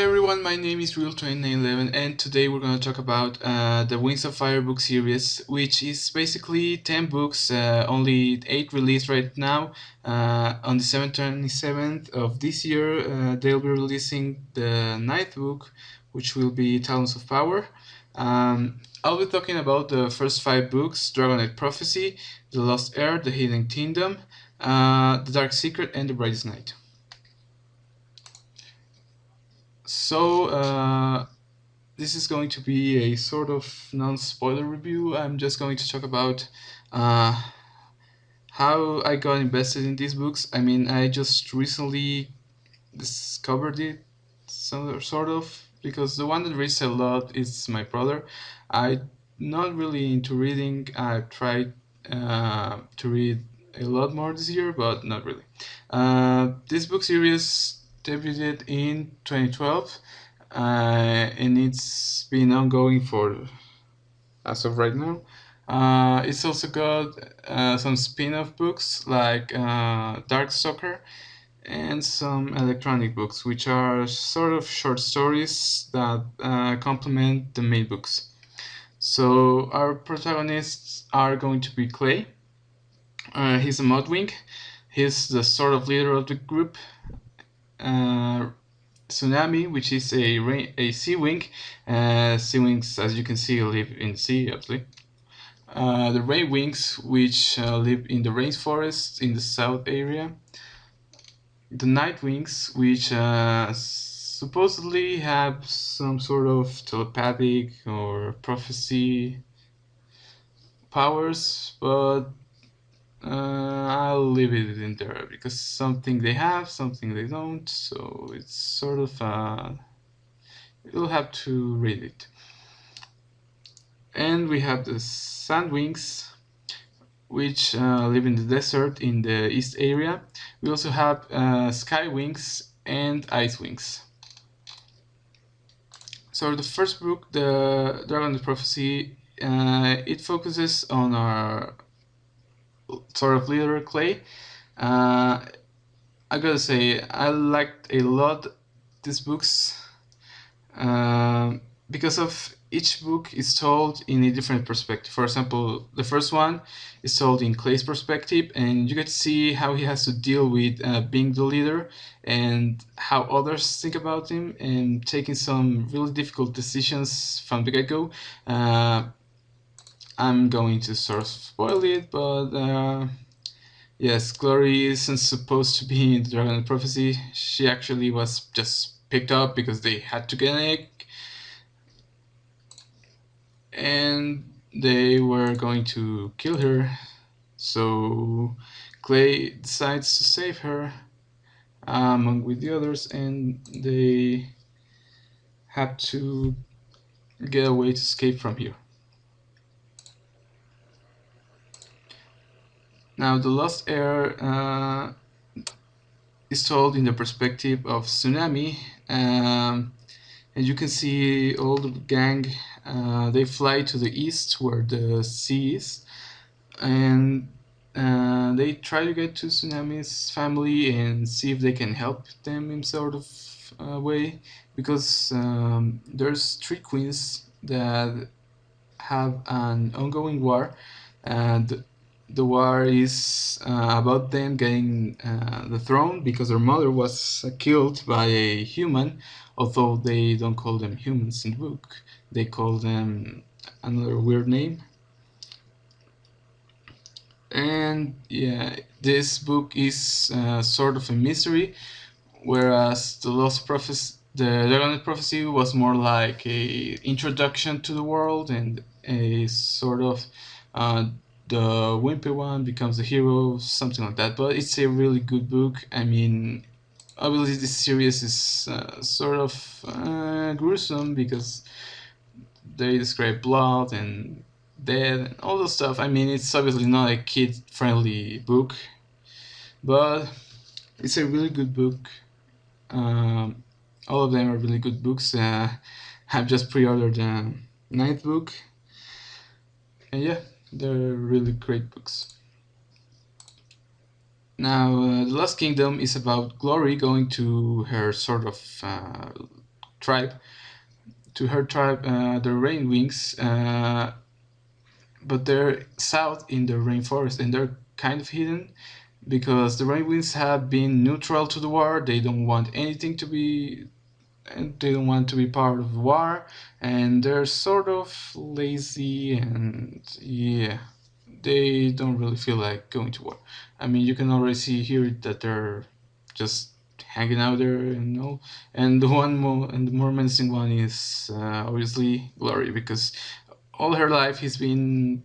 everyone, my name is Real2911 and today we're going to talk about the Wings of Fire book series, which is basically 10 books, only 8 released right now. On December 27th of this year, they'll be releasing the 9th book, which will be Talons of Power. I'll be talking about the first 5 books: Dragonet Prophecy, The Lost Heir, The Hidden Kingdom, The Dark Secret, and The Brightest Night. So this is going to be a sort of non-spoiler review. I'm just going to talk about how I got invested in these books. I mean, I just recently discovered it, sort of, because the one that reads a lot is my brother. I'm not really into reading. I've tried to read a lot more this year, but not really. This book series debuted in 2012, and it's been ongoing for as of right now. It's also got some spin-off books like Darkstalker and some electronic books, which are sort of short stories that complement the main books. So our protagonists are going to be Clay. He's a Modwing. He's the sort of leader of the group. Tsunami, which is a sea wing. Sea wings, as you can see, live in the sea, obviously. The Rain Wings, which live in the rainforest in the south area. The Night Wings, which supposedly have some sort of telepathic or prophecy powers, but I'll leave it in there because something they have, something they don't, so it's sort of you'll have to read it. And we have the Sandwings, which live in the desert in the east area. We also have Sky Wings and Ice Wings. So the first book, the Dragonet Prophecy, it focuses on our sort of leader, Clay. I gotta say, I liked a lot these books because of each book is told in a different perspective. For example, the first one is told in Clay's perspective, and you get to see how he has to deal with being the leader and how others think about him and taking some really difficult decisions from the get-go. I'm going to sort of spoil it, but yes, Glory isn't supposed to be in the Dragonet Prophecy. She actually was just picked up because they had to get an egg, and they were going to kill her. So Clay decides to save her among with the others, and they had to get a way to escape from here. Now, The Lost Heir is told in the perspective of Tsunami, and you can see all the gang. They fly to the east where the sea is, and they try to get to Tsunami's family and see if they can help them in sort of way, because there's 3 queens that have an ongoing war, and the war is about them getting the throne because their mother was killed by a human, although they don't call them humans in the book. They call them another weird name. And yeah, this book is sort of a mystery, whereas the Dragonet Prophecy was more like a introduction to the world and a sort of the wimpy one becomes the hero, something like that. But it's a really good book. I mean, obviously this series is sort of gruesome because they describe blood and death and all that stuff. I mean, it's obviously not a kid-friendly book, but it's a really good book. All of them are really good books. I've just pre-ordered the 9th book, and yeah, they're really great books. Now, The Lost Kingdom is about Glory going to her sort of tribe, the Rain Wings, but they're south in the rainforest, and they're kind of hidden because the Rain Wings have been neutral to the war. They don't want anything to be, and they don't want to be part of the war, and they're sort of lazy, and yeah, they don't really feel like going to war. I mean, you can already see here that they're just hanging out there and all. And the more menacing one is obviously Glory, because all her life he's been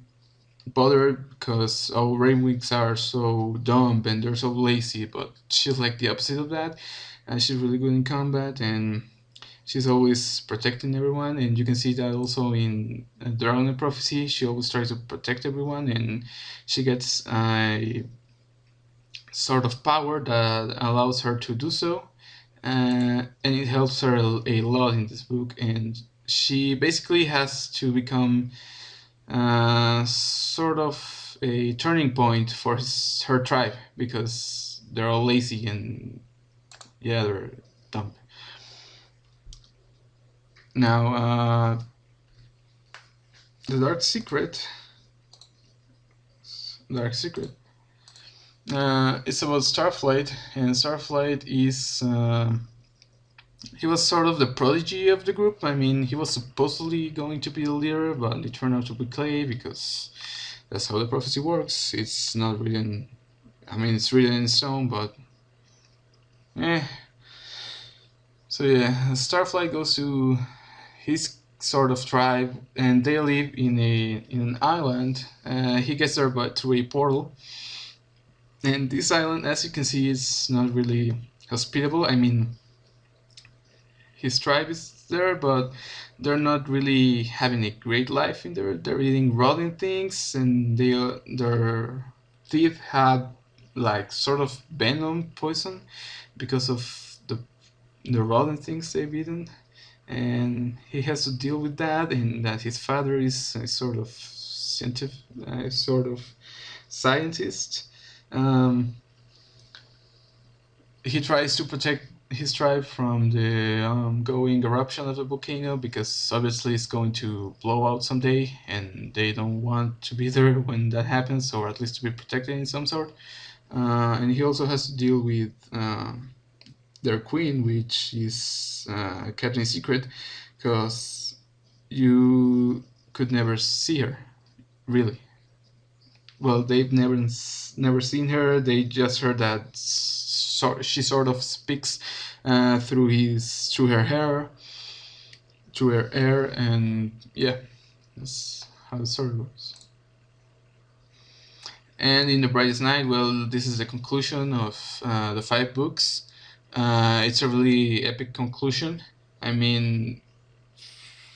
bothered because our Rainwings are so dumb and they're so lazy, but she's like the opposite of that, and she's really good in combat, and she's always protecting everyone, and you can see that also in Dragonet Prophecy. She always tries to protect everyone, and she gets a sort of power that allows her to do so, and it helps her a lot in this book, and she basically has to become sort of a turning point for her tribe, because they're all lazy and yeah, they're dumb. Now, the Dark Secret. It's about Starflight, and Starflight is he was sort of the prodigy of the group. I mean, he was supposedly going to be the leader, but it turned out to be Clay, because that's how the prophecy works. It's not written. I mean, it's written in stone, but So yeah, Starflight goes to his sort of tribe, and they live in an island. He gets there through a portal, and this island, as you can see, is not really hospitable. I mean, his tribe is there, but they're not really having a great life in there. They're eating rotten things, and their teeth have like sort of venom poison because of the rotten things they've eaten, and he has to deal with that, and that his father is a sort of scientist. He tries to protect his tribe from the ongoing eruption of the volcano, because obviously it's going to blow out someday, and they don't want to be there when that happens, or at least to be protected in some sort. And he also has to deal with their queen, which is kept in secret, because you could never see her, really. Well, they've never seen her. They just heard that she sort of speaks through her hair, and yeah, that's how the story works. And in the Brightest Night, well, this is the conclusion of the 5 books. It's a really epic conclusion. I mean,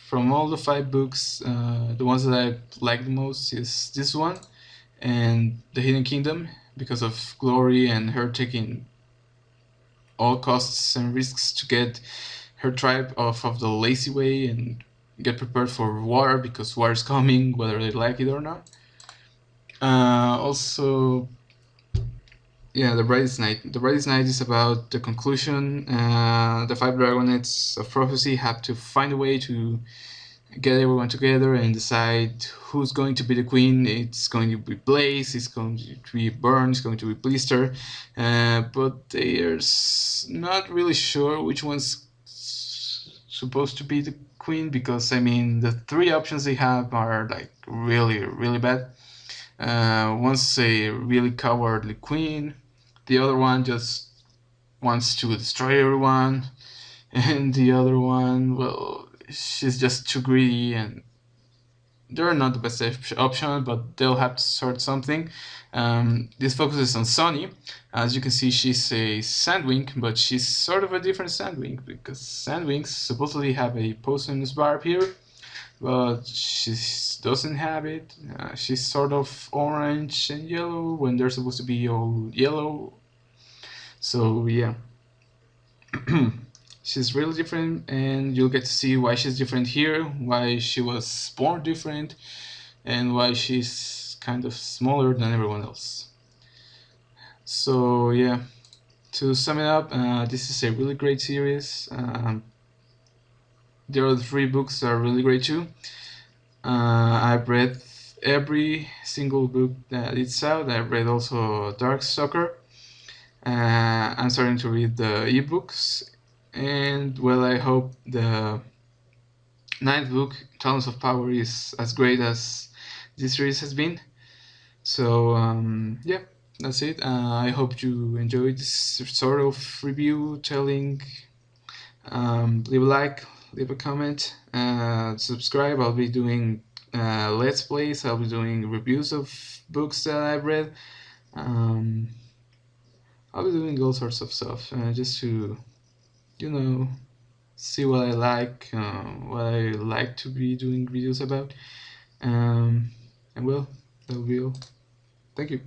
from all the 5 books, the ones that I like the most is this one and The Hidden Kingdom, because of Glory and her taking all costs and risks to get her tribe off of the lazy way and get prepared for war, because war is coming whether they like it or not. Also, yeah, The Brightest Night. The Brightest Night is about the conclusion. The 5 Dragonets of Prophecy have to find a way to get everyone together and decide who's going to be the queen. It's going to be Blaze, it's going to be Burn, it's going to be Blister, but they're not really sure which one's supposed to be the queen, because I mean, the 3 options they have are like really bad. One's a really cowardly queen, the other one just wants to destroy everyone, and the other one, well, she's just too greedy, and they're not the best option, but they'll have to sort something. This focuses on Sunny. As you can see, she's a Sandwing, but she's sort of a different Sandwing, because Sandwings supposedly have a poisonous barb here, but she doesn't have it. She's sort of orange and yellow when they're supposed to be all yellow. So yeah. She's really different, and you'll get to see why she's different here, why she was born different, and why she's kind of smaller than everyone else. So yeah, to sum it up, this is a really great series. The other three books are really great too. I've read every single book that it's out. I've read also Darkstalker. I'm starting to read the ebooks, and well, I hope the ninth book, Tunnels of Power, is as great as this series has been. So yeah, that's it. I hope you enjoyed this sort of review telling. Leave a like, leave a comment, subscribe. I'll be doing let's plays. I'll be doing reviews of books that I've read. Um, I'll be doing all sorts of stuff just to, you know, see what I like to be doing videos about. And well, that'll be all. Thank you.